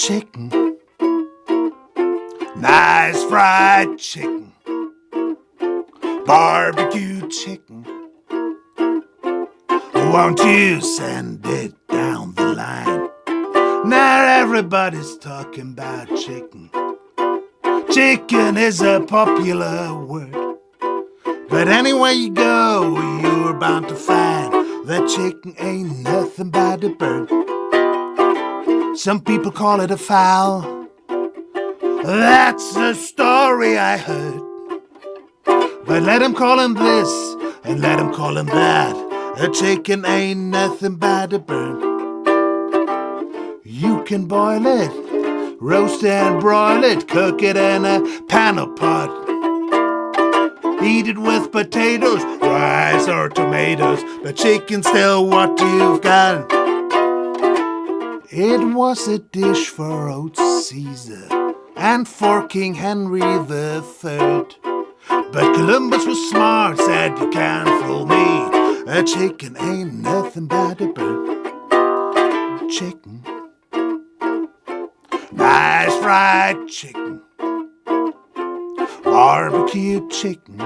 chicken, nice fried chicken, barbecue chicken. Won't you send it down the line? Now everybody's talking about chicken. Chicken is a popular word, but anywhere you go, you're bound to find that chicken ain't nothing but a bird. Some people call it a fowl. That's the story I heard. But let him call him this and let him call him that. A chicken ain't nothing but a bird. You can boil it, roast and broil it, cook it in a pan or pot. Eat it with potatoes, rice or tomatoes, but chicken's still what you've got. It was a dish for old Caesar and for King Henry III. But Columbus was smart, said you can't fool me. A chicken ain't nothing but a bird. Chicken, nice fried chicken, barbecue chicken.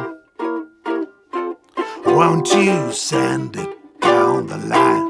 Won't you send it down the line?